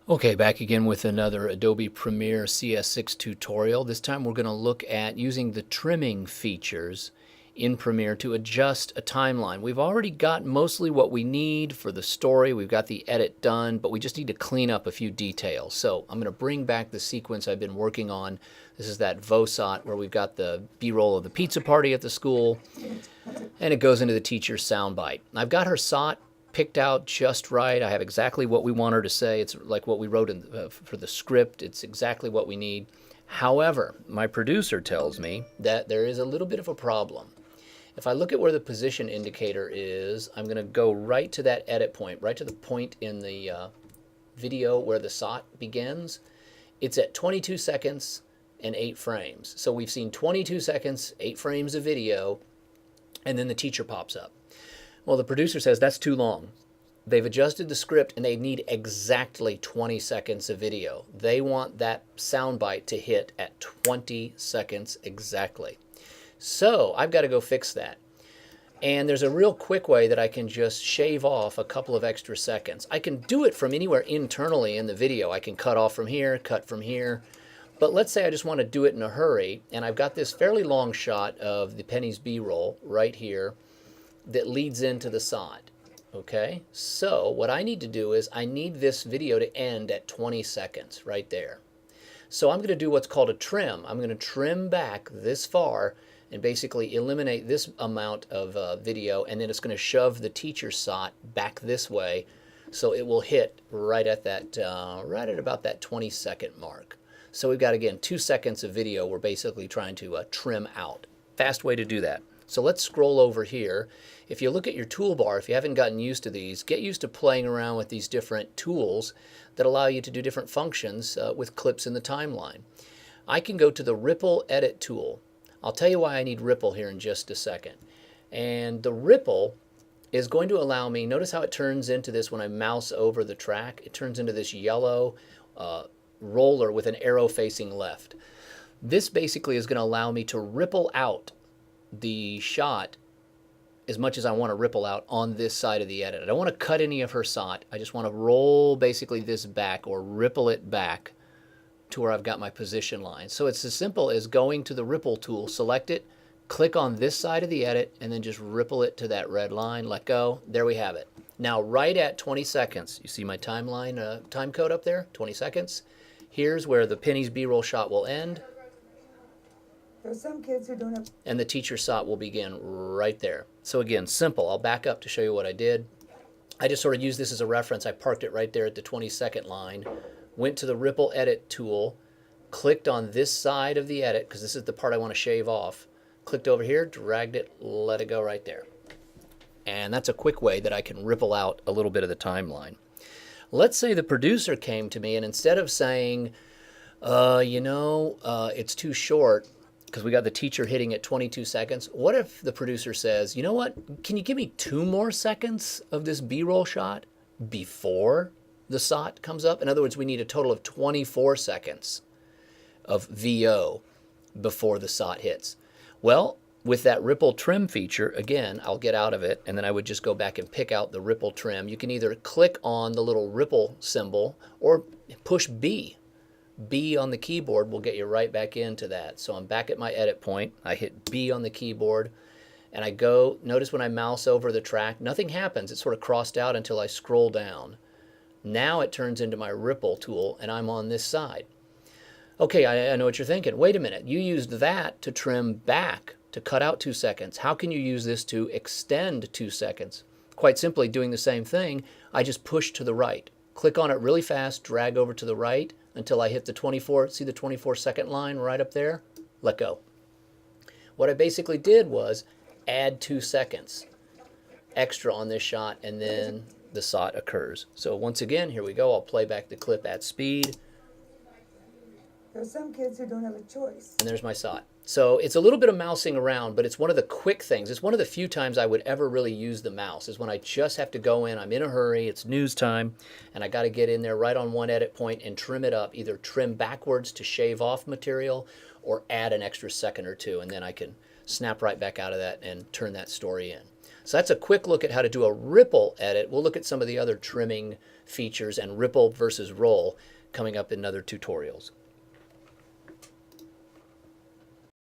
Okay, back again with another Adobe Premiere CS6 tutorial. This time we're going to look at using the trimming features in Premiere to adjust a timeline. We've already got mostly what we need for the story. We've got the edit done, but we just need to clean up a few details. So I'm going to bring back the sequence I've been working on. This is that VOSOT where we've got the B-roll of the pizza party at the school, and it goes into the teacher's soundbite. I've got her SOT picked out just right. I have exactly what we want her to say. It's like what we wrote for the script. It's exactly what we need. However, my producer tells me that there is a little bit of a problem. If I look at where the position indicator is, I'm going to go right to that edit point, right to the point in the video where the SOT begins. It's at 22 seconds and 8 frames. So we've seen 22 seconds, 8 frames of video, and then the teacher pops up. Well, the producer says that's too long. They've adjusted the script and they need exactly 20 seconds of video. They want that soundbite to hit at 20 seconds exactly. So I've got to go fix that. And there's a real quick way that I can just shave off a couple of extra seconds. I can do it from anywhere internally in the video. I can cut off from here, cut from here. But let's say I just want to do it in a hurry, and I've got this fairly long shot of the Penny's B-roll right here that leads into the SOT. Okay, so what I need to do is I need this video to end at 20 seconds right there. So I'm going to do what's called a trim. I'm going to trim back this far and basically eliminate this amount of video, and then it's going to shove the teacher's SOT back this way, so it will hit right at that, right at about that 20-second mark. So we've got, again, 2 seconds of video we're basically trying to trim out. Fast way to do that. So let's scroll over here. If you look at your toolbar, if you haven't gotten used to these, get used to playing around with these different tools that allow you to do different functions with clips in the timeline. I can go to the Ripple Edit tool. I'll tell you why I need Ripple here in just a second. And the Ripple is going to allow me, notice how it turns into this when I mouse over the track. It turns into this yellow roller with an arrow facing left. This basically is going to allow me to ripple out the shot as much as I want to ripple out on this side of the edit. I don't want to cut any of her SOT. I just want to roll basically this back or ripple it back to where I've got my position line. So it's as simple as going to the Ripple tool, select it, click on this side of the edit, and then just ripple it to that red line, let go. There we have it. Now right at 20 seconds, you see my timeline, time code up there, 20 seconds. Here's where the Penny's B-roll shot will end. There's some kids who don't have... And the teacher SOT will begin right there. So again, simple. I'll back up to show you what I did. I just sort of used this as a reference. I parked it right there at the 20-second line, went to the Ripple Edit tool, clicked on this side of the edit, because this is the part I want to shave off, clicked over here, dragged it, let it go right there. And that's a quick way that I can ripple out a little bit of the timeline. Let's say the producer came to me and instead of saying, it's too short, because we got the teacher hitting at 22 seconds. What if the producer says, you know what, can you give me 2 more seconds of this B-roll shot before the SOT comes up? In other words, we need a total of 24 seconds of VO before the SOT hits. Well, with that ripple trim feature, again, I'll get out of it, and then I would just go back and pick out the ripple trim. You can either click on the little ripple symbol or push B. B on the keyboard will get you right back into that. So I'm back at my edit point. I hit B on the keyboard and I go, notice when I mouse over the track, nothing happens. It's sort of crossed out until I scroll down. Now it turns into my ripple tool and I'm on this side. Okay, I know what you're thinking. Wait a minute, you used that to trim back, to cut out 2 seconds. How can you use this to extend 2 seconds? Quite simply doing the same thing, I just push to the right. Click on it really fast, drag over to the right until I hit the 24, see the 24-second line right up there? Let go. What I basically did was add 2 seconds extra on this shot, and then the SOT occurs. So once again, here we go. I'll play back the clip at speed. There's some kids who don't have a choice. And there's my SOT. So it's a little bit of mousing around, but it's one of the quick things. It's one of the few times I would ever really use the mouse is when I just have to go in, I'm in a hurry, it's news time, and I got to get in there right on one edit point and trim it up, either trim backwards to shave off material or add an extra second or two, and then I can snap right back out of that and turn that story in. So that's a quick look at how to do a ripple edit. We'll look at some of the other trimming features and ripple versus roll coming up in other tutorials.